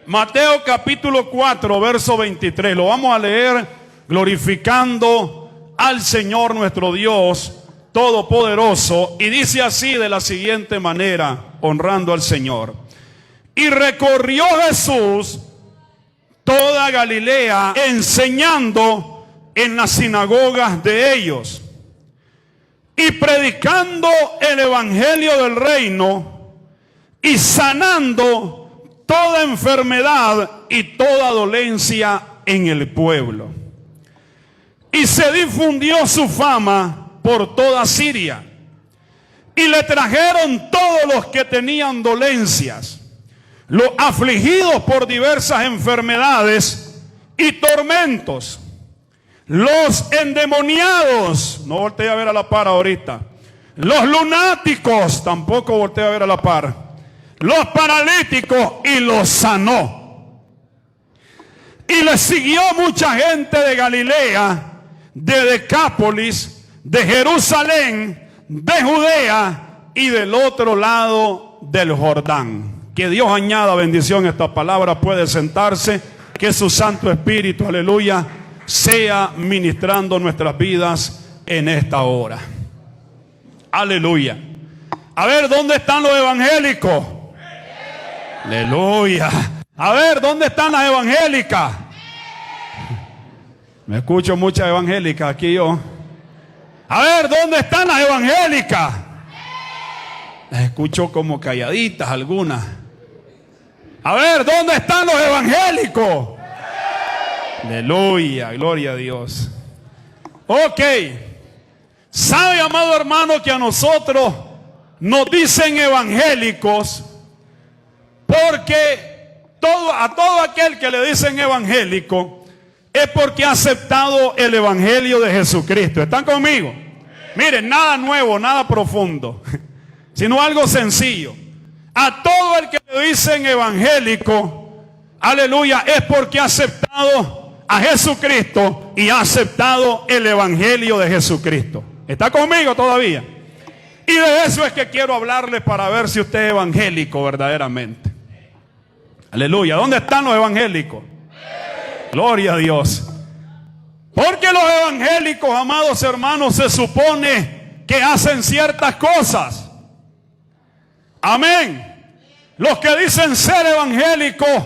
Mateo capítulo 4, verso 23. Lo vamos a leer glorificando al Señor nuestro Dios Todopoderoso. Y dice así de la siguiente manera, honrando al Señor. Y recorrió Jesús toda Galilea, enseñando en las sinagogas de ellos y predicando el evangelio del reino y sanando toda enfermedad y toda dolencia en el pueblo. Y se difundió su fama por toda Siria. Y le trajeron todos los que tenían dolencias, los afligidos por diversas enfermedades y tormentos, los endemoniados, no volteé a ver a la par ahorita, los lunáticos, tampoco volteé a ver a la par, los paralíticos, y los sanó. Y le siguió mucha gente de Galilea, de Decápolis, de Jerusalén, de Judea y del otro lado del Jordán. Que Dios añada bendición a esta palabra. Puede sentarse. Que su Santo Espíritu, aleluya, sea ministrando nuestras vidas en esta hora. Aleluya. A ver, ¿dónde están los evangélicos? Aleluya. A ver, ¿dónde están las evangélicas? Me escucho muchas evangélicas aquí yo. A ver, ¿dónde están las evangélicas? Las escucho como calladitas algunas. A ver, ¿dónde están los evangélicos? Aleluya, gloria a Dios. Ok. ¿Sabe, amado hermano, que a nosotros nos dicen evangélicos? Porque a todo aquel que le dicen evangélico es porque ha aceptado el evangelio de Jesucristo. ¿Están conmigo? Miren, nada nuevo, nada profundo, sino algo sencillo. A todo el que le dicen evangélico, aleluya, es porque ha aceptado a Jesucristo y ha aceptado el evangelio de Jesucristo. ¿Está conmigo todavía? Y de eso es que quiero hablarles para ver si usted es evangélico verdaderamente. Aleluya. ¿Dónde están los evangélicos? Gloria a Dios. Porque los evangélicos, amados hermanos, se supone que hacen ciertas cosas. Amén. Los que dicen ser evangélicos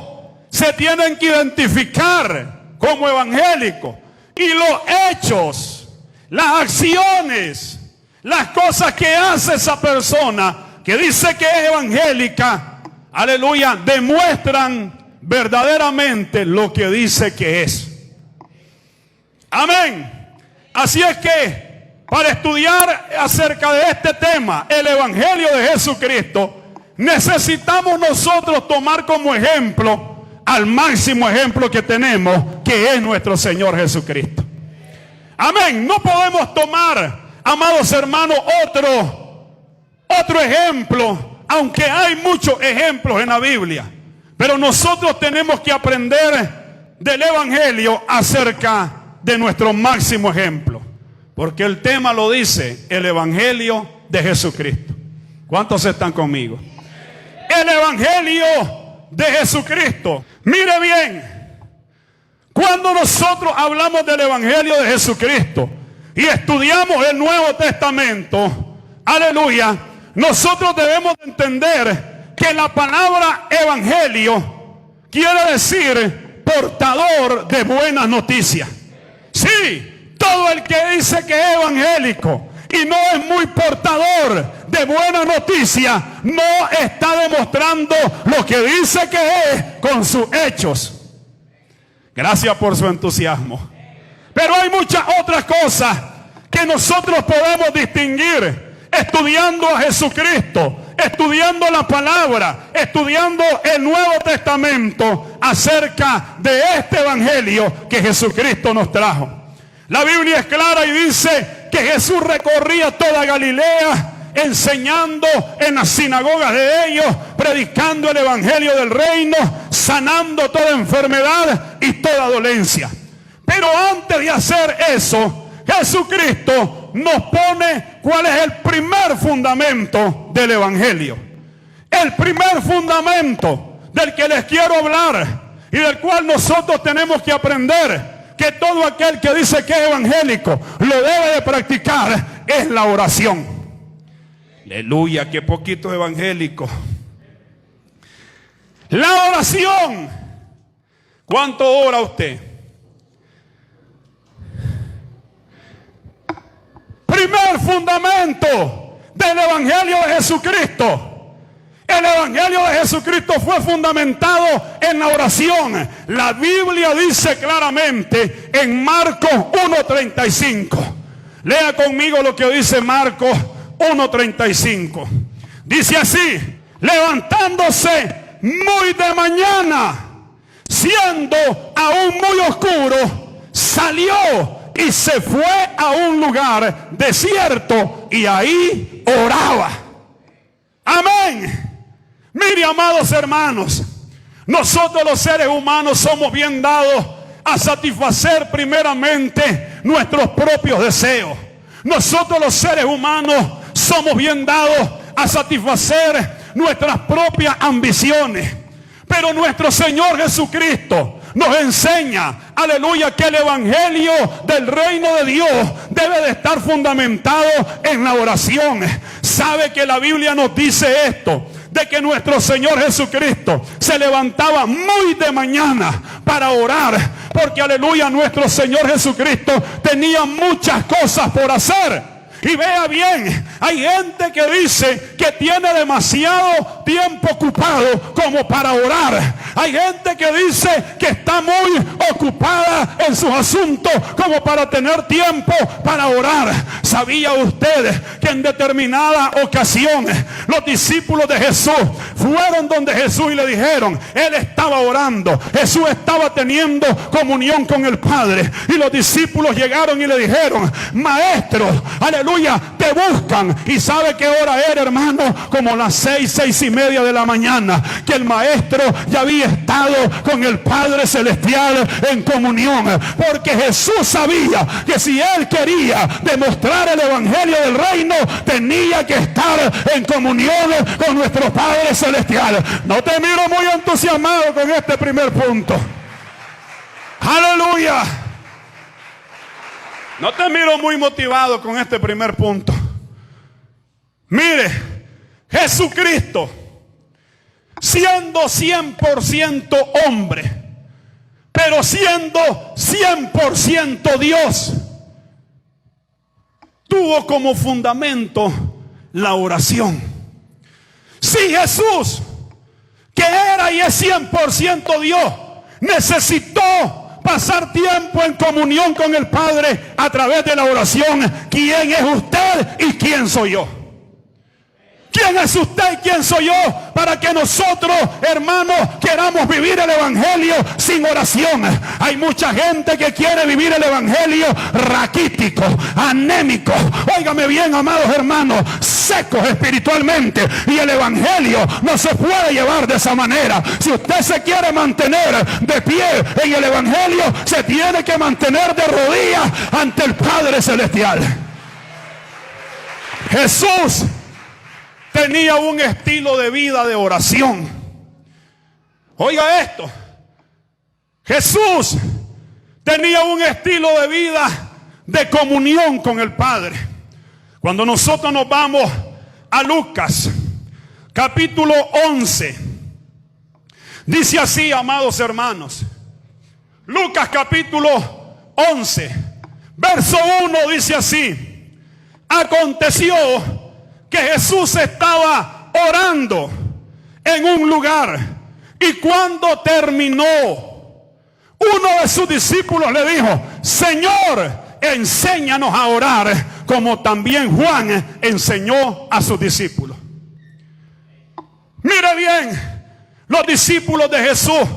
se tienen que identificar como evangélicos. Y los hechos, las acciones, las cosas que hace esa persona que dice que es evangélica, aleluya, demuestran verdaderamente lo que dice que es. Amén. Así es que para estudiar acerca de este tema, el evangelio de Jesucristo, necesitamos nosotros tomar como ejemplo al máximo ejemplo que tenemos, que es nuestro Señor Jesucristo. Amén. No podemos tomar, amados hermanos, otro ejemplo, aunque hay muchos ejemplos en la Biblia. Pero nosotros tenemos que aprender del evangelio acerca de nuestro máximo ejemplo. Porque el tema lo dice, el evangelio de Jesucristo. ¿Cuántos están conmigo? El evangelio de Jesucristo. Mire bien, cuando nosotros hablamos del evangelio de Jesucristo y estudiamos el Nuevo Testamento, aleluya, nosotros debemos de entender que la palabra evangelio quiere decir portador de buenas noticias. Sí, todo el que dice que es evangélico y no es muy portador de buenas noticias, no está demostrando lo que dice que es con sus hechos. Gracias por su entusiasmo. Pero hay muchas otras cosas que nosotros podemos distinguir estudiando a Jesucristo, estudiando la palabra, estudiando el Nuevo Testamento acerca de este evangelio que Jesucristo nos trajo. La Biblia es clara y dice que Jesús recorría toda Galilea, enseñando en las sinagogas de ellos, predicando el evangelio del reino, sanando toda enfermedad y toda dolencia. Pero antes de hacer eso, Jesucristo nos pone cuál es el primer fundamento del evangelio. El primer fundamento del que les quiero hablar y del cual nosotros tenemos que aprender, que todo aquel que dice que es evangélico lo debe de practicar, es la oración. Aleluya, qué poquito evangélico. La oración. ¿Cuánto ora usted? Primer fundamento del evangelio de Jesucristo. El evangelio de Jesucristo fue fundamentado en la oración. La Biblia dice claramente en Marcos 1:35. Lea conmigo lo que dice Marcos 1:35. Dice así: levantándose muy de mañana, siendo aún muy oscuro, salió y se fue a un lugar desierto y ahí oraba. Amén. Mire, amados hermanos, nosotros los seres humanos somos bien dados a satisfacer primeramente nuestros propios deseos. Nosotros los seres humanos somos bien dados a satisfacer nuestras propias ambiciones. Pero nuestro Señor Jesucristo nos enseña, aleluya, que el evangelio del reino de Dios debe de estar fundamentado en la oración. Sabe que la Biblia nos dice esto, de que nuestro Señor Jesucristo se levantaba muy de mañana para orar, porque aleluya, nuestro Señor Jesucristo tenía muchas cosas por hacer. Y vea bien, hay gente que dice que tiene demasiado tiempo ocupado como para orar. Hay gente que dice que está muy ocupada en sus asuntos como para tener tiempo para orar. ¿Sabía usted que en determinadas ocasiones los discípulos de Jesús fueron donde Jesús y le dijeron, Él estaba orando, Jesús estaba teniendo comunión con el Padre, y los discípulos llegaron y le dijeron, Maestro, aleluya, te buscan? Y sabe qué hora era, hermano, como las 6:30 de la mañana, que el Maestro ya había estado con el Padre Celestial en comunión, porque Jesús sabía que si Él quería demostrar el evangelio del reino, tenía que estar en comunión con nuestro Padre Celestial. No te miro muy entusiasmado con este primer punto. Aleluya. No te miro muy motivado con este primer punto. Mire, Jesucristo, siendo 100% hombre, pero siendo 100% Dios, tuvo como fundamento la oración. Si Jesús, que era y es 100% Dios, necesitó pasar tiempo en comunión con el Padre a través de la oración, ¿quién es usted y quién soy yo? ¿Quién es usted y quién soy yo para que nosotros, hermanos, queramos vivir el evangelio sin oración? Hay mucha gente que quiere vivir el evangelio raquítico, anémico, óigame bien, amados hermanos, secos espiritualmente, y el evangelio no se puede llevar de esa manera. Si usted se quiere mantener de pie en el evangelio, se tiene que mantener de rodillas ante el Padre Celestial. Jesús tenía un estilo de vida de oración. Oiga esto, Jesús tenía un estilo de vida de comunión con el Padre. Cuando nosotros nos vamos a Lucas capítulo 11, dice así, amados hermanos, Lucas capítulo 11 verso 1 dice así: aconteció que Jesús estaba orando en un lugar, y cuando terminó, uno de sus discípulos le dijo, Señor, enséñanos a orar, como también Juan enseñó a sus discípulos. Mire bien, los discípulos de Jesús,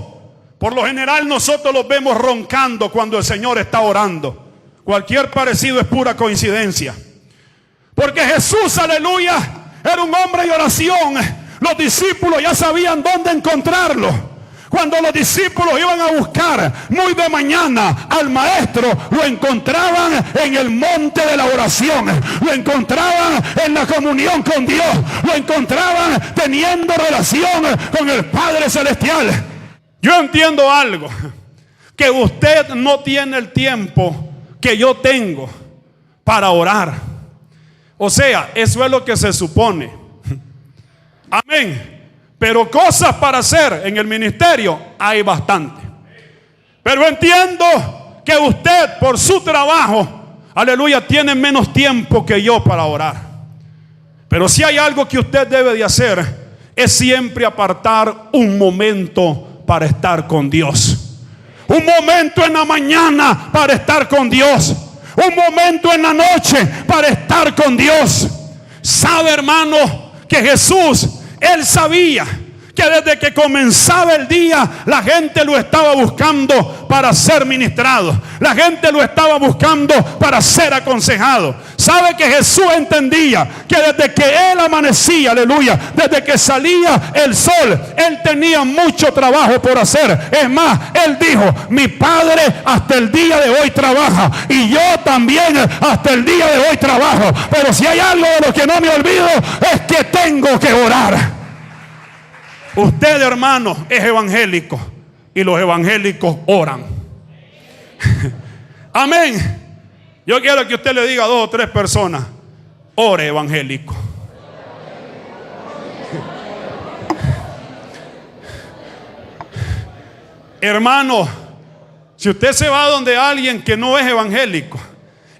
por lo general nosotros los vemos roncando cuando el Señor está orando. Cualquier parecido es pura coincidencia. Porque Jesús, aleluya, era un hombre de oración. Los discípulos ya sabían dónde encontrarlo. Cuando los discípulos iban a buscar muy de mañana al maestro, lo encontraban en el monte de la oración, lo encontraban en la comunión con Dios, lo encontraban teniendo relación con el Padre Celestial. Yo entiendo algo, que usted no tiene el tiempo que yo tengo para orar. O sea, eso es lo que se supone. Amén. Pero cosas para hacer en el ministerio hay bastante. Pero entiendo que usted por su trabajo, aleluya, tiene menos tiempo que yo para orar. Pero si hay algo que usted debe de hacer, es siempre apartar un momento para estar con Dios. Un momento en la mañana para estar con Dios. Un momento en la noche para estar con Dios. Sabe, hermano, que Jesús, Él sabía que desde que comenzaba el día la gente lo estaba buscando para ser ministrado. La gente lo estaba buscando para ser aconsejado. Sabe que Jesús entendía que desde que Él amanecía, aleluya, desde que salía el sol, Él tenía mucho trabajo por hacer. Es más, Él dijo: mi Padre hasta el día de hoy trabaja, y yo también hasta el día de hoy trabajo. Pero si hay algo de lo que no me olvido, es que tengo que orar. Usted, hermano, es evangélico, y los evangélicos oran. Amén. Yo quiero que usted le diga a 2 o 3 personas: ore, evangélico. Hermano, si usted se va donde alguien que no es evangélico,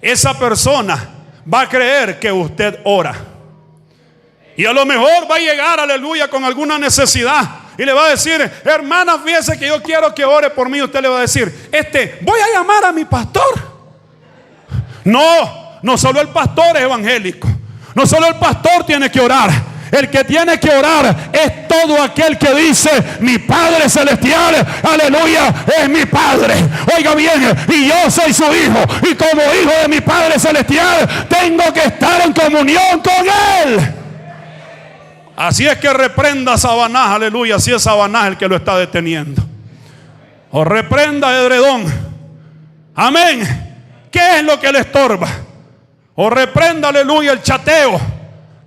esa persona va a creer que usted ora. Y a lo mejor va a llegar, aleluya, con alguna necesidad, y le va a decir: hermana, fíjese que yo quiero que ore por mí. Usted le va a decir: voy a llamar a mi pastor. No solo el pastor es evangélico. No solo el pastor tiene que orar. El que tiene que orar es todo aquel que dice: mi Padre Celestial, aleluya, es mi Padre. Oiga bien, y yo soy su hijo, y como hijo de mi Padre Celestial tengo que estar en comunión con Él. Así es que reprenda a Sabanás, aleluya, si es Sabanás el que lo está deteniendo. O reprenda a Edredón. Amén. ¿Qué es lo que le estorba? O reprenda, aleluya, el chateo.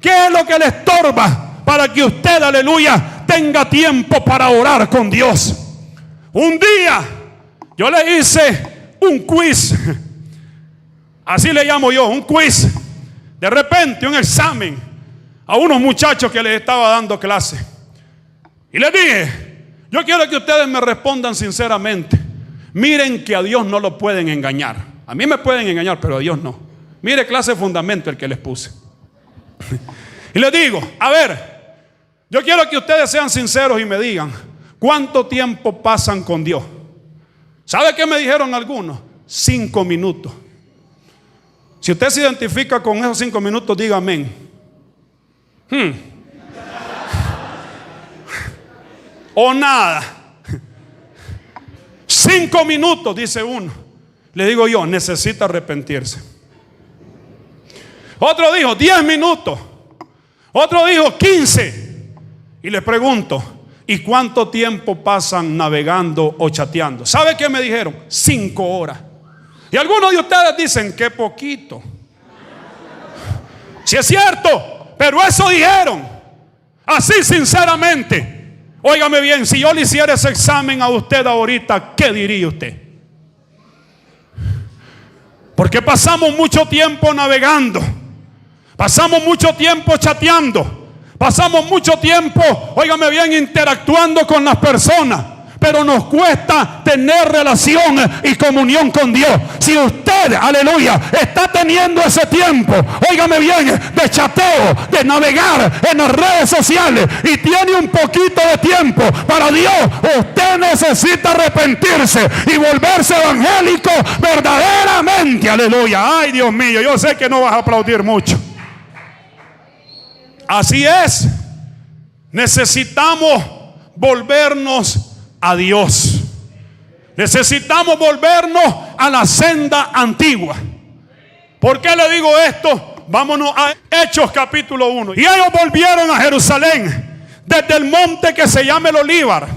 ¿Qué es lo que le estorba para que usted, aleluya, tenga tiempo para orar con Dios? Un día yo le hice un quiz. Así le llamo yo, un quiz. De repente un examen a unos muchachos que les estaba dando clase. Y les dije: yo quiero que ustedes me respondan sinceramente. Miren que a Dios no lo pueden engañar. A mí me pueden engañar, pero a Dios no. Mire, clase de fundamento el que les puse. Y les digo: a ver, yo quiero que ustedes sean sinceros y me digan cuánto tiempo pasan con Dios. ¿Sabe qué me dijeron algunos? 5 minutos. Si usted se identifica con esos 5 minutos, diga amén. O nada. 5 minutos, dice uno. Le digo yo: necesita arrepentirse. Otro dijo 10 minutos. Otro dijo 15. Y les pregunto: ¿y cuánto tiempo pasan navegando o chateando? ¿Sabe qué me dijeron? 5 horas. Y algunos de ustedes dicen: qué poquito. Si es cierto, pero eso dijeron. Así sinceramente. Óigame bien, si yo le hiciera ese examen a usted ahorita, ¿qué diría usted? Porque pasamos mucho tiempo navegando, pasamos mucho tiempo chateando, pasamos mucho tiempo, óigame bien, interactuando con las personas, pero nos cuesta tener relación y comunión con Dios. Si usted, aleluya, está teniendo ese tiempo, óigame bien, de chateo, de navegar en las redes sociales, y tiene un poquito de tiempo para Dios, usted necesita arrepentirse y volverse evangélico verdaderamente. Aleluya. Ay, Dios mío, yo sé que no vas a aplaudir mucho. Así es. Necesitamos volvernos a Dios. Necesitamos volvernos a la senda antigua. ¿Por qué le digo esto? Vámonos a Hechos capítulo 1. Y ellos volvieron a Jerusalén desde el monte que se llama el Olivar.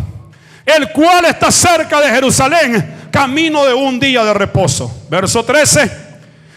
el cual está cerca de Jerusalén, camino de un día de reposo. Verso 13.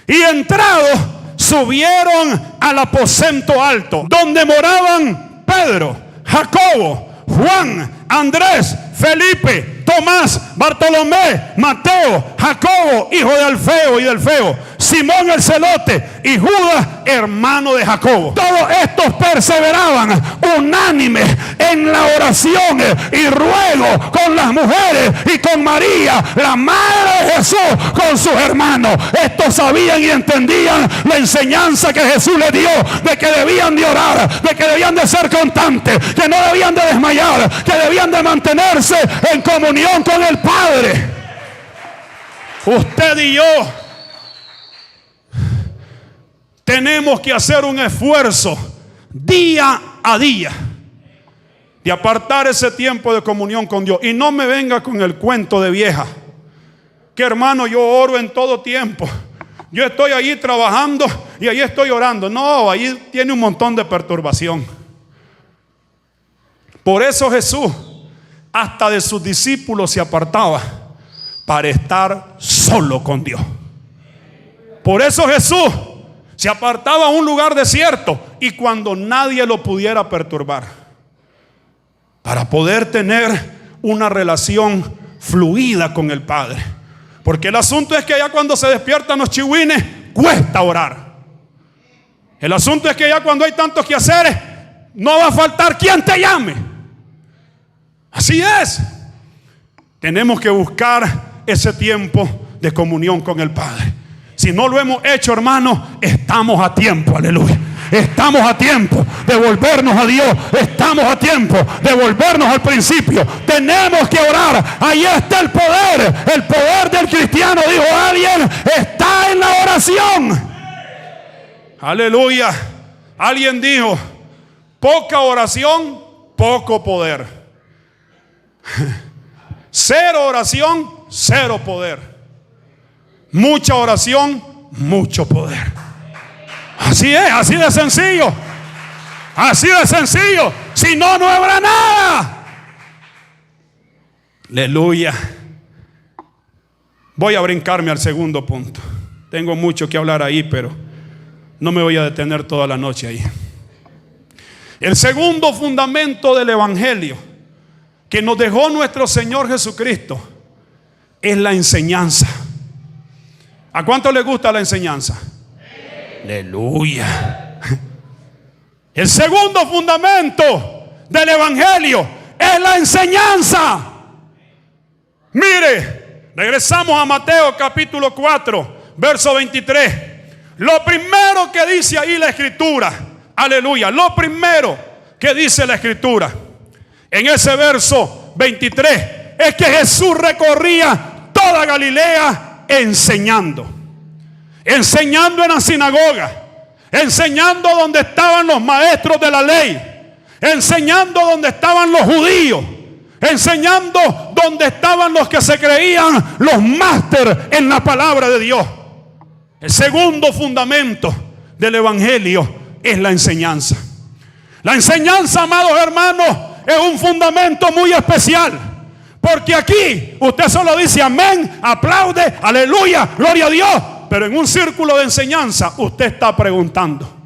Y entrados, subieron al aposento alto, donde moraban Pedro, Jacobo, Juan, Andrés, Felipe, Tomás, Bartolomé, Mateo, Jacobo, hijo de Alfeo y Delfeo, Simón el celote y Judas, hermano de Jacobo. Todos estos perseveraban unánimes en la oración y ruego con las mujeres y con María, la madre de Jesús, con sus hermanos. Estos sabían y entendían la enseñanza que Jesús les dio, de que debían de orar, de que debían de ser constantes, que no debían de desmayar, que debían de mantenerse en comunión con el Padre. Usted y yo tenemos que hacer un esfuerzo día a día de apartar ese tiempo de comunión con Dios. Y no me venga con el cuento de vieja, que hermano, yo oro en todo tiempo, yo estoy ahí trabajando y ahí estoy orando. No, ahí tiene un montón de perturbación. Por eso Jesús hasta de sus discípulos se apartaba para estar solo con Dios. Por eso Jesús se apartaba a un lugar desierto y cuando nadie lo pudiera perturbar, para poder tener una relación fluida con el Padre. Porque el asunto es que ya cuando se despiertan los chihuines, cuesta orar. El asunto es que ya cuando hay tantos quehaceres, no va a faltar quien te llame. Así es. Tenemos que buscar ese tiempo de comunión con el Padre. Si no lo hemos hecho, hermano, estamos a tiempo, aleluya. Estamos a tiempo de volvernos a Dios. Estamos a tiempo de volvernos al principio. Tenemos que orar. Ahí está el poder. El poder del cristiano, dijo alguien, está en la oración. Aleluya. Alguien dijo, poca oración, poco poder. Cero oración, cero poder. Mucha oración, mucho poder. Así es, así de sencillo. Así de sencillo. Si no, no habrá nada. Aleluya. Voy a brincarme al segundo punto. Tengo mucho que hablar ahí, pero no me voy a detener toda la noche ahí. El segundo fundamento del Evangelio que nos dejó nuestro Señor Jesucristo es la enseñanza. ¿A cuánto le gusta la enseñanza? Aleluya. El segundo fundamento del Evangelio es la enseñanza. Mire, regresamos a Mateo capítulo 4, verso 23. Lo primero que dice ahí la Escritura, aleluya, lo primero que dice la Escritura en ese verso 23 es que Jesús recorría toda Galilea enseñando en la sinagoga, enseñando donde estaban los maestros de la ley, enseñando donde estaban los judíos, enseñando donde estaban los que se creían los másteres en la palabra de Dios. El segundo fundamento del Evangelio es la enseñanza. La enseñanza, amados hermanos, es un fundamento muy especial. Porque aquí usted solo dice amén, aplaude, aleluya, gloria a Dios. Pero en un círculo de enseñanza usted está preguntando.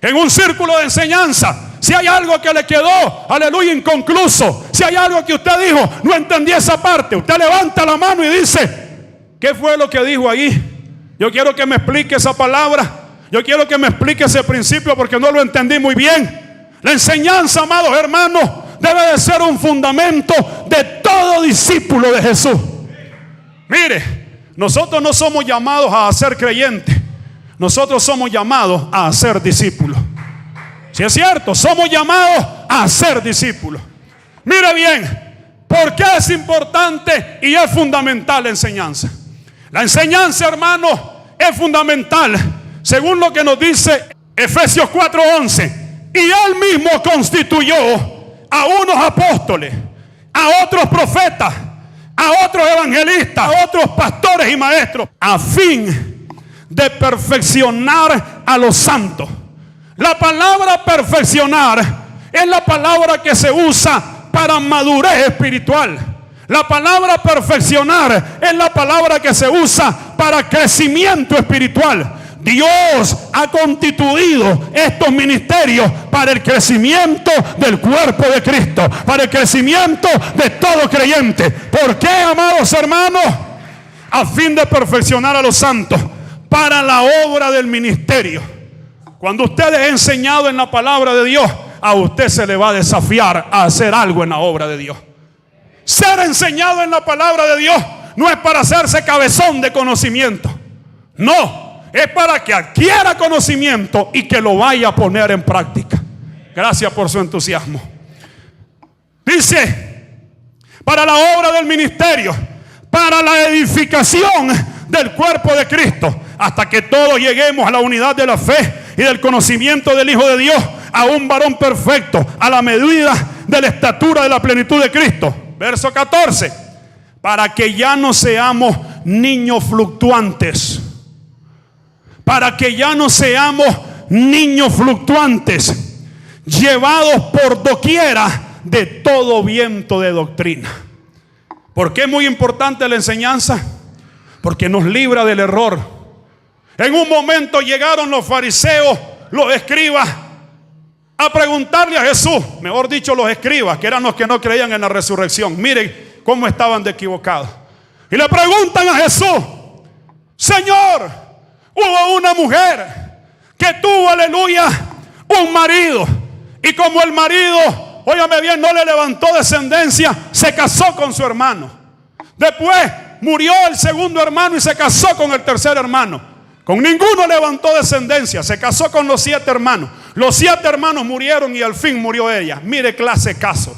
En un círculo de enseñanza, si hay algo que le quedó, aleluya, inconcluso, si hay algo que usted dijo, no entendí esa parte, usted levanta la mano y dice, ¿qué fue lo que dijo ahí? Yo quiero que me explique esa palabra. Yo quiero que me explique ese principio porque no lo entendí muy bien. La enseñanza, amados hermanos, debe de ser un fundamento de todo discípulo de Jesús. Mire, nosotros no somos llamados a ser creyentes, nosotros somos llamados a ser discípulos. Si es cierto, somos llamados a ser discípulos. Mire bien, ¿por qué es importante y es fundamental la enseñanza? La enseñanza, hermanos, es fundamental según lo que nos dice Efesios 4:11. Y Él mismo constituyó a unos apóstoles, a otros profetas, a otros evangelistas, a otros pastores y maestros, a fin de perfeccionar a los santos. La palabra perfeccionar es la palabra que se usa para madurez espiritual. La palabra perfeccionar es la palabra que se usa para crecimiento espiritual. Dios ha constituido estos ministerios para el crecimiento del cuerpo de Cristo, para el crecimiento de todo creyente. ¿Por qué, amados hermanos? A fin de perfeccionar a los santos para la obra del ministerio. Cuando usted es enseñado en la palabra de Dios, a usted se le va a desafiar a hacer algo en la obra de Dios. Ser enseñado en la palabra de Dios no es para hacerse cabezón de conocimiento. No. Es para que adquiera conocimiento y que lo vaya a poner en práctica. Gracias por su entusiasmo. Dice, para la obra del ministerio, para la edificación del cuerpo de Cristo, hasta que todos lleguemos a la unidad de la fe y del conocimiento del Hijo de Dios, a un varón perfecto, a la medida de la estatura de la plenitud de Cristo. Verso 14, para que ya no seamos niños fluctuantes. Para que ya no seamos niños fluctuantes, llevados por doquiera de todo viento de doctrina. ¿Por qué es muy importante la enseñanza? Porque nos libra del error. En un momento llegaron los fariseos, los escribas, a preguntarle a Jesús, mejor dicho los escribas, que eran los que no creían en la resurrección. Miren cómo estaban de equivocados. Y le preguntan a Jesús, Señor, hubo una mujer que tuvo, aleluya, un marido. Y como el marido, óigame bien, no le levantó descendencia, se casó con su hermano. Después murió el segundo hermano y se casó con el tercer hermano. Con ninguno levantó descendencia, se casó con los 7 hermanos. Los 7 hermanos murieron y al fin murió ella. Mire clase caso.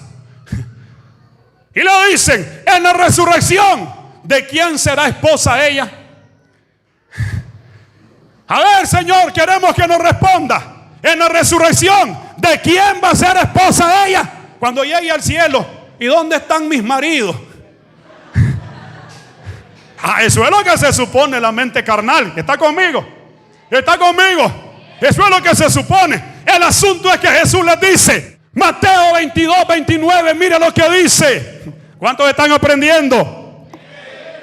Y le dicen, en la resurrección, ¿de quién será esposa ella? A ver, Señor, queremos que nos responda. En la resurrección, ¿de quién va a ser esposa ella? Cuando llegue al cielo, ¿y dónde están mis maridos? Eso es lo que se supone la mente carnal. ¿Está conmigo? ¿Está conmigo? Eso es lo que se supone. El asunto es que Jesús les dice, Mateo 22, 29, mire lo que dice. ¿Cuántos están aprendiendo?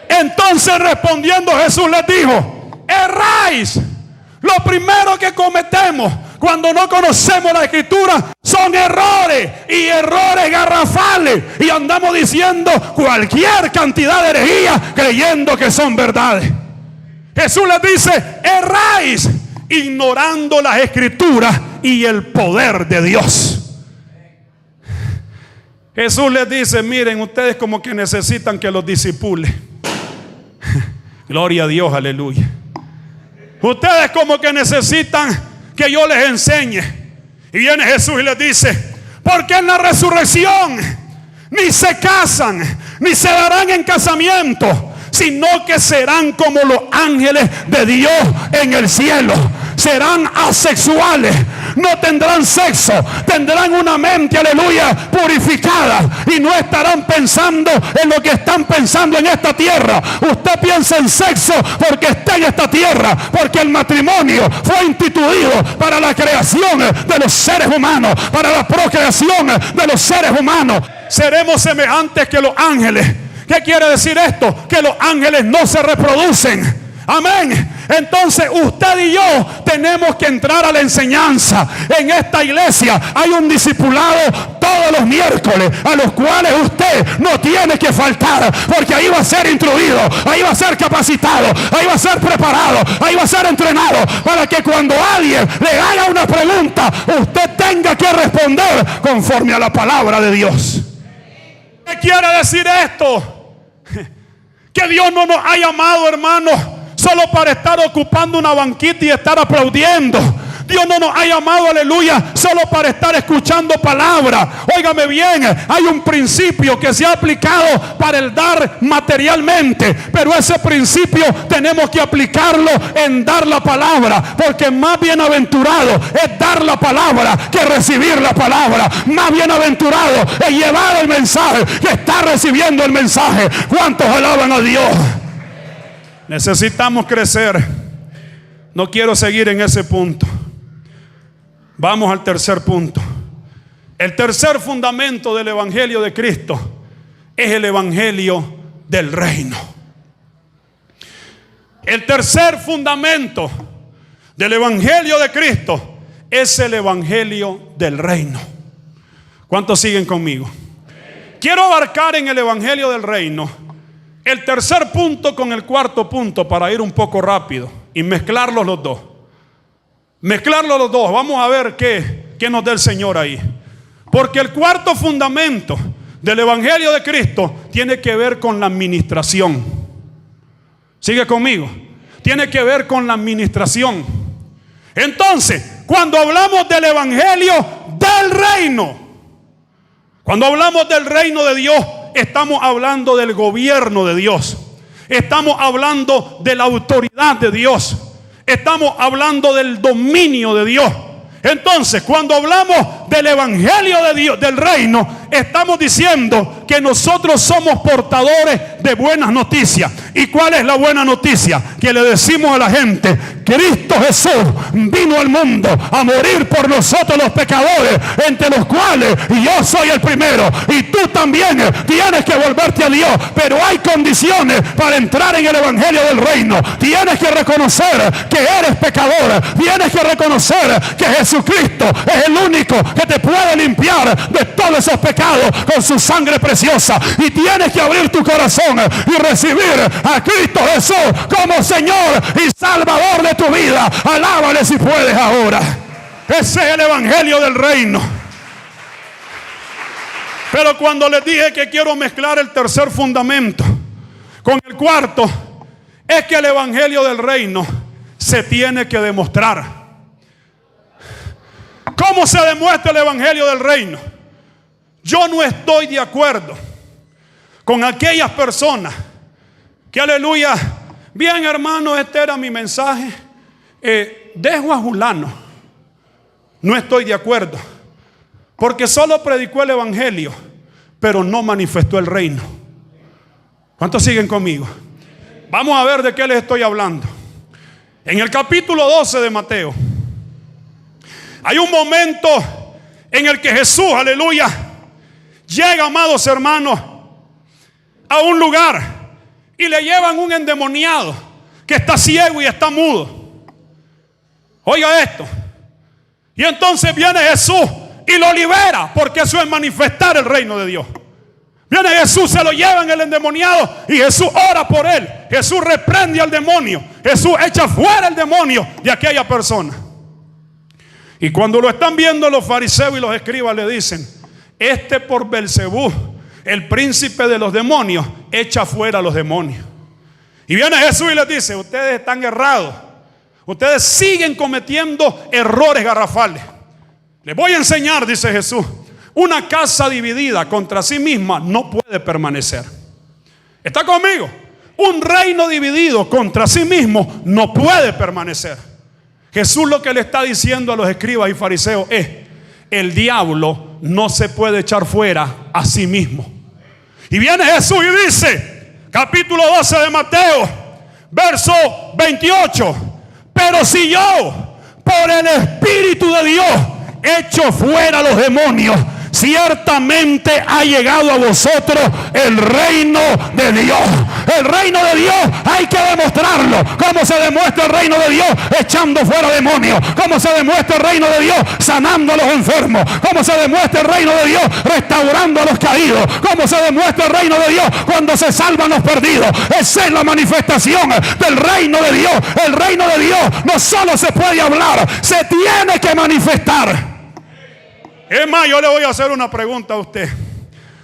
Entonces respondiendo Jesús les dijo, erráis. Lo primero que cometemos cuando no conocemos la Escritura son errores, y errores garrafales, y andamos diciendo cualquier cantidad de herejías creyendo que son verdades. Jesús les dice, erráis ignorando las Escrituras y el poder de Dios. Jesús les dice, miren, ustedes como que necesitan que los discipule. Gloria a Dios, aleluya. Ustedes como que necesitan que yo les enseñe. Y viene Jesús y les dice, porque en la resurrección ni se casan, ni se darán en casamiento, sino que serán como los ángeles de Dios en el cielo. Serán asexuales, no tendrán sexo, tendrán una mente, aleluya, purificada, y no estarán pensando en lo que están pensando en esta tierra. Usted piensa en sexo porque está en esta tierra, porque el matrimonio fue instituido para la creación de los seres humanos, para la procreación de los seres humanos. Seremos semejantes que los ángeles. ¿Qué quiere decir esto? Que los ángeles no se reproducen. Amén. Entonces usted y yo tenemos que entrar a la enseñanza. En esta iglesia hay un discipulado todos los miércoles, a los cuales usted no tiene que faltar, porque ahí va a ser instruido, ahí va a ser capacitado, ahí va a ser preparado, ahí va a ser entrenado, para que cuando alguien le haga una pregunta, usted tenga que responder conforme a la palabra de Dios. ¿Qué quiere decir esto? Que Dios no nos ha llamado, hermanos, solo para estar ocupando una banquita y estar aplaudiendo. Dios no nos ha llamado, aleluya, solo para estar escuchando palabra. Óigame bien, hay un principio que se ha aplicado para el dar materialmente, pero ese principio tenemos que aplicarlo en dar la palabra, porque más bienaventurado es dar la palabra que recibir la palabra. Más bienaventurado es llevar el mensaje que estar recibiendo el mensaje. ¿Cuántos alaban a Dios? Necesitamos crecer. No quiero seguir en ese punto. Vamos al tercer punto. El tercer fundamento del Evangelio de Cristo es el Evangelio del reino. El tercer fundamento del Evangelio de Cristo es el Evangelio del reino. ¿Cuántos siguen conmigo? Quiero abarcar en el Evangelio del reino el tercer punto con el cuarto punto para ir un poco rápido y mezclarlos los dos. Mezclarlos los dos. Vamos a ver qué nos da el Señor ahí. Porque el cuarto fundamento del Evangelio de Cristo tiene que ver con la administración. ¿Sigue conmigo? Tiene que ver con la administración. Entonces, cuando hablamos del Evangelio del reino, cuando hablamos del reino de Dios, estamos hablando del gobierno de Dios. Estamos hablando de la autoridad de Dios. Estamos hablando del dominio de Dios. Entonces, cuando hablamos del Evangelio de Dios, del reino, estamos diciendo que nosotros somos portadores de buenas noticias. ¿Y cuál es la buena noticia? Que le decimos a la gente: Cristo Jesús vino al mundo a morir por nosotros los pecadores, entre los cuales yo soy el primero. Y tú también tienes que volverte a Dios, pero hay condiciones para entrar en el Evangelio del reino. Tienes que reconocer que eres pecador. Tienes que reconocer que Jesucristo es el único que te puede limpiar de todos esos pecados con su sangre preciosa. Y tienes que abrir tu corazón y recibir a Cristo Jesús como Señor y Salvador de tu vida. Alábale si puedes ahora. Ese es el Evangelio del reino. Pero cuando les dije que quiero mezclar el tercer fundamento con el cuarto, es que el Evangelio del reino se tiene que demostrar. ¿Cómo se demuestra el Evangelio del reino? Yo no estoy de acuerdo con aquellas personas que, aleluya, bien hermano, este era mi mensaje, dejo a Julano. No estoy de acuerdo, porque solo predicó el Evangelio, pero no manifestó el reino. ¿Cuántos siguen conmigo? Vamos a ver de qué les estoy hablando. En el capítulo 12 de Mateo hay un momento en el que Jesús, aleluya, llega, amados hermanos, a un lugar y le llevan un endemoniado que está ciego y está mudo. Oiga esto. Y entonces viene Jesús y lo libera, porque eso es manifestar el reino de Dios. Viene Jesús, se lo llevan el endemoniado y Jesús ora por él. Jesús reprende al demonio. Jesús echa fuera el demonio de aquella persona. Y cuando lo están viendo los fariseos y los escribas, le dicen: este por Belcebú, el príncipe de los demonios, echa fuera a los demonios. Y viene Jesús y les dice: ustedes están errados. Ustedes siguen cometiendo errores garrafales. Les voy a enseñar, dice Jesús. Una casa dividida contra sí misma no puede permanecer. ¿Está conmigo? Un reino dividido contra sí mismo no puede permanecer. Jesús lo que le está diciendo a los escribas y fariseos es: el diablo no se puede echar fuera a sí mismo. Y viene Jesús y dice, capítulo 12 de Mateo, verso 28: pero si yo, por el Espíritu de Dios, echo fuera a los demonios, ciertamente ha llegado a vosotros el reino de Dios. El reino de Dios hay que demostrarlo. ¿Cómo se demuestra el reino de Dios? Echando fuera demonios. ¿Cómo se demuestra el reino de Dios? Sanando a los enfermos. ¿Cómo se demuestra el reino de Dios? Restaurando a los caídos. ¿Cómo se demuestra el reino de Dios? Cuando se salvan los perdidos. Esa es la manifestación del reino de Dios. El reino de Dios no solo se puede hablar, se tiene que manifestar. Es más, yo le voy a hacer una pregunta a usted.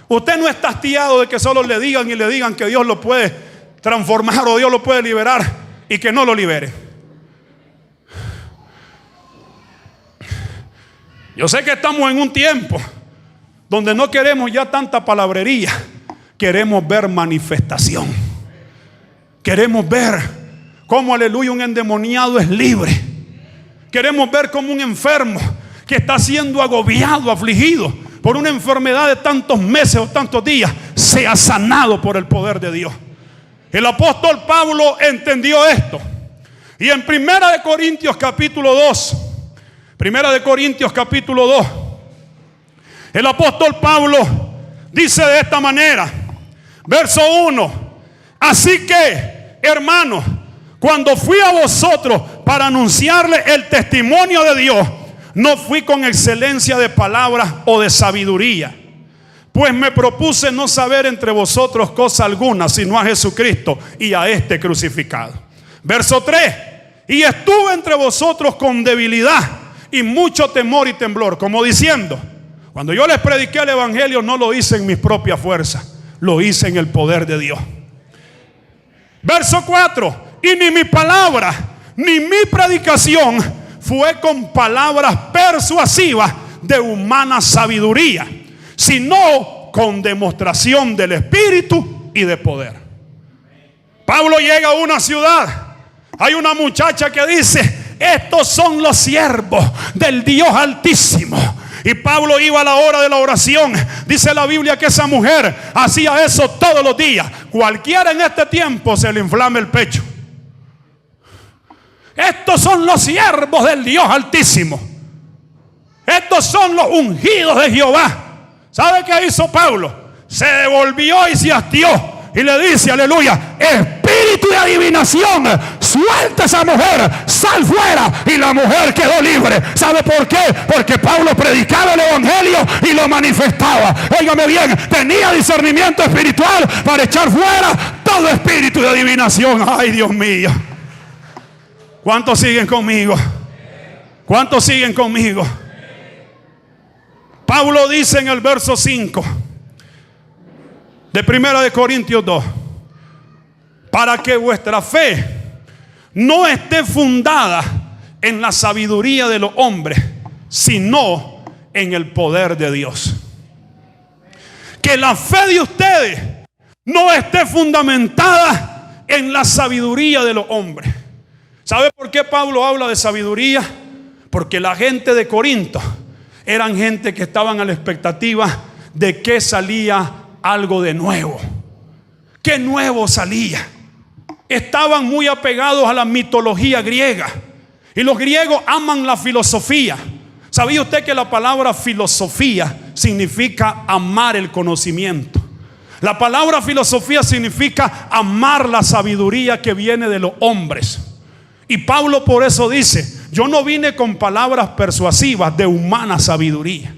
Usted no está hastiado de que solo le digan y le digan que Dios lo puede transformar o Dios lo puede liberar y que no lo libere. Yo sé que estamos en un tiempo donde no queremos ya tanta palabrería. Queremos ver manifestación. Queremos ver cómo, aleluya, un endemoniado es libre. Queremos ver cómo un enfermo que está siendo agobiado, afligido por una enfermedad de tantos meses o tantos días, sea sanado por el poder de Dios. El apóstol Pablo entendió esto. Y en Primera de Corintios capítulo 2, El apóstol Pablo dice de esta manera, verso 1: así que, hermanos, cuando fui a vosotros para anunciarles el testimonio de Dios, no fui con excelencia de palabras o de sabiduría, pues me propuse no saber entre vosotros cosa alguna, sino a Jesucristo y a este crucificado. Verso 3: y estuve entre vosotros con debilidad y mucho temor y temblor, como diciendo, cuando yo les prediqué el evangelio, no lo hice en mis propias fuerzas, lo hice en el poder de Dios. Verso 4: y ni mi palabra ni mi predicación fue con palabras persuasivas de humana sabiduría, sino con demostración del Espíritu y de poder. Pablo llega a una ciudad. Hay una muchacha que dice: estos son los siervos del Dios Altísimo. Y Pablo iba a la hora de la oración. Dice la Biblia que esa mujer hacía eso todos los días. Cualquiera en este tiempo se le inflama el pecho. Estos son los siervos del Dios Altísimo. Estos son los ungidos de Jehová. ¿Sabe qué hizo Pablo? Se devolvió y se hastió. Y le dice, aleluya, espíritu de adivinación, suelta a esa mujer, sal fuera. Y la mujer quedó libre. ¿Sabe por qué? Porque Pablo predicaba el evangelio y lo manifestaba. Óigame bien, tenía discernimiento espiritual para echar fuera todo espíritu de adivinación. Ay, Dios mío. ¿Cuántos siguen conmigo? ¿Cuántos siguen conmigo? Pablo dice en el verso 5 de 1 de Corintios 2: para que vuestra fe no esté fundada en la sabiduría de los hombres, sino en el poder de Dios. Que la fe de ustedes no esté fundamentada en la sabiduría de los hombres. ¿Sabe por qué Pablo habla de sabiduría? Porque la gente de Corinto eran gente que estaban a la expectativa de que salía algo de nuevo. ¿Qué nuevo salía? Estaban muy apegados a la mitología griega. Y los griegos aman la filosofía. ¿Sabía usted que la palabra filosofía significa amar el conocimiento? La palabra filosofía significa amar la sabiduría que viene de los hombres. Y Pablo por eso dice: yo no vine con palabras persuasivas de humana sabiduría.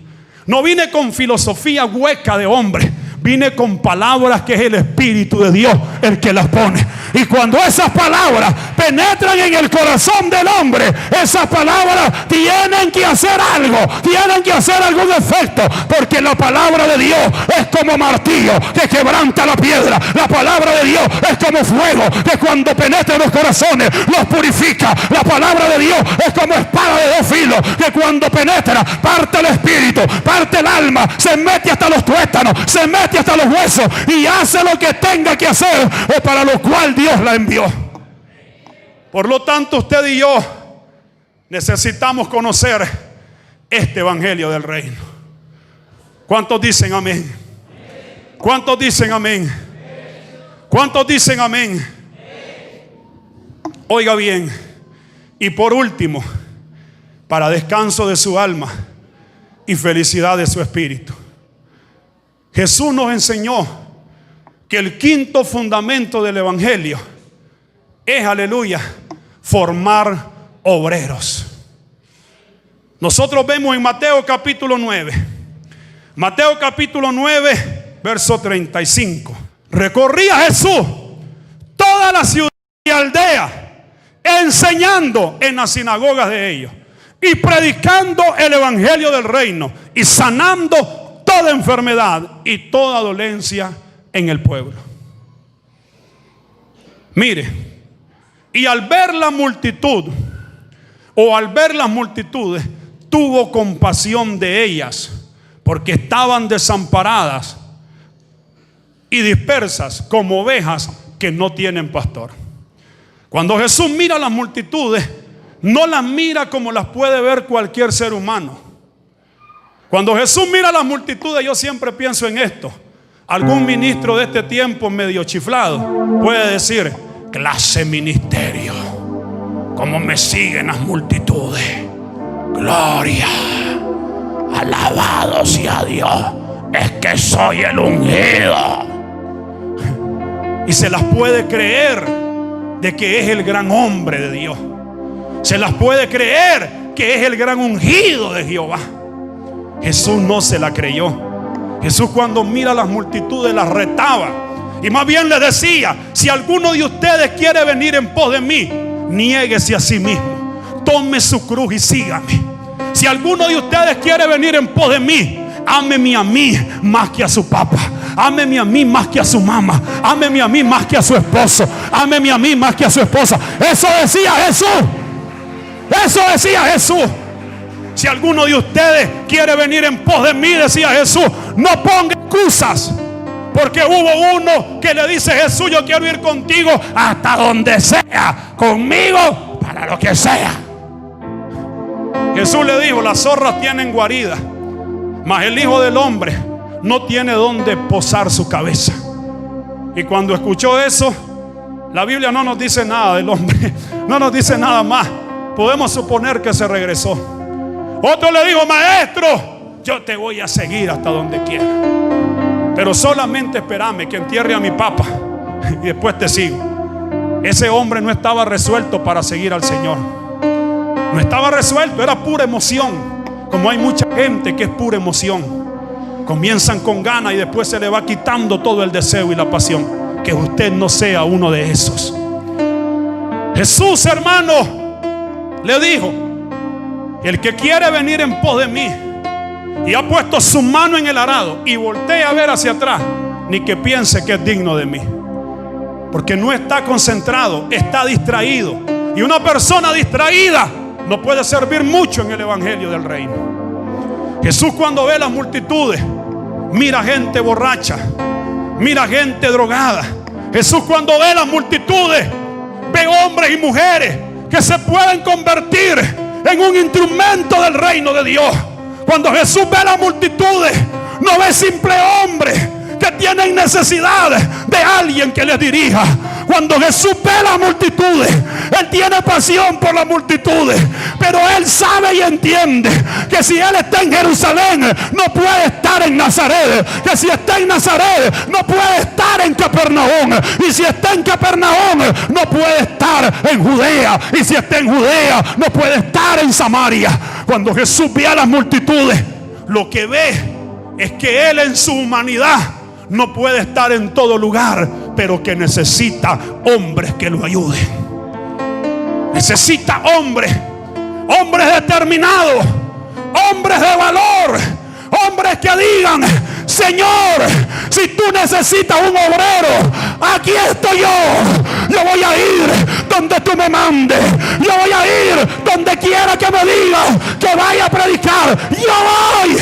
No vine con filosofía hueca de hombre. Vine con palabras que es el Espíritu de Dios el que las pone. Y cuando esas palabras penetran en el corazón del hombre, esas palabras tienen que hacer algo, tienen que hacer algún efecto, porque la palabra de Dios es como martillo que quebranta la piedra. La palabra de Dios es como fuego que cuando penetra en los corazones los purifica. La palabra de Dios es como espada de dos filos que cuando penetra parte el espíritu, parte el alma, se mete hasta los tuétanos, se mete hasta los huesos y hace lo que tenga que hacer, para lo cual Dios la envió. Por lo tanto, usted y yo necesitamos conocer este evangelio del reino. ¿Cuántos dicen amén? ¿Cuántos dicen amén? ¿Cuántos dicen amén? Oiga bien, y por último, para descanso de su alma y felicidad de su espíritu, Jesús nos enseñó que el quinto fundamento del evangelio es, aleluya, formar obreros. Nosotros vemos en Mateo capítulo 9, Mateo capítulo 9, verso 35. Recorría Jesús toda la ciudad y aldea, enseñando en las sinagogas de ellos y predicando el evangelio del reino y sanando toda enfermedad y toda dolencia en el pueblo. Mire, y al ver la multitud, o al ver las multitudes, tuvo compasión de ellas, porque estaban desamparadas y dispersas como ovejas que no tienen pastor. Cuando Jesús mira a las multitudes, no las mira como las puede ver cualquier ser humano. Cuando Jesús mira a las multitudes, yo siempre pienso en esto. Algún ministro de este tiempo medio chiflado puede decir: clase ministerio, como me siguen las multitudes, gloria, alabado sea Dios, es que soy el ungido. Y se las puede creer de que es el gran hombre de Dios. Se las puede creer que es el gran ungido de Jehová. Jesús no se la creyó. Jesús, cuando mira a las multitudes, las retaba. Y más bien le decía: si alguno de ustedes quiere venir en pos de mí, niéguese a sí mismo, tome su cruz y sígame. Si alguno de ustedes quiere venir en pos de mí, ámeme a mí más que a su papá, ámeme a mí más que a su mamá, ámeme a mí más que a su esposo, ámeme a mí más que a su esposa. Eso decía Jesús. Eso decía Jesús. Si alguno de ustedes quiere venir en pos de mí, decía Jesús, no ponga excusas. Porque hubo uno que le dice: Jesús, yo quiero ir contigo hasta donde sea, conmigo para lo que sea. Jesús le dijo: las zorras tienen guarida, mas el Hijo del Hombre no tiene donde posar su cabeza. Y cuando escuchó eso, la Biblia no nos dice nada del hombre, no nos dice nada más. Podemos suponer que se regresó. Otro le dijo: maestro, yo te voy a seguir hasta donde quiera, pero solamente espérame que entierre a mi papá y después te sigo. Ese hombre no estaba resuelto para seguir al Señor. No estaba resuelto, era pura emoción. Como hay mucha gente que es pura emoción. Comienzan con ganas y después se le va quitando todo el deseo y la pasión. Que usted no sea uno de esos. Jesús, hermano, le dijo: el que quiere venir en pos de mí y ha puesto su mano en el arado y voltea a ver hacia atrás, ni que piense que es digno de mí. Porque no está concentrado, está distraído. Y una persona distraída no puede servir mucho en el evangelio del reino. Jesús, cuando ve las multitudes, mira gente borracha, mira gente drogada. Jesús, cuando ve las multitudes, ve hombres y mujeres que se pueden convertir en un instrumento del reino de Dios. Cuando Jesús ve las multitudes, no ve simples hombres que tienen necesidad de alguien que les dirija. Cuando Jesús ve las multitudes, Él tiene pasión por las multitudes, pero Él sabe y entiende que si Él está en Jerusalén, no puede estar en Nazaret. Que si está en Nazaret, no puede estar en Capernaum. Y si está en Capernaum, no puede estar en Judea. Y si está en Judea, no puede estar en Samaria. Cuando Jesús ve a las multitudes, lo que ve es que Él en su humanidad no puede estar en todo lugar, pero que necesita hombres que lo ayuden. Necesita hombres determinados, hombres de valor, hombres que digan: Señor, si tú necesitas un obrero, aquí estoy yo. Yo voy a ir donde tú me mandes. Yo voy a ir donde quiera que me digas que vaya a predicar. Yo voy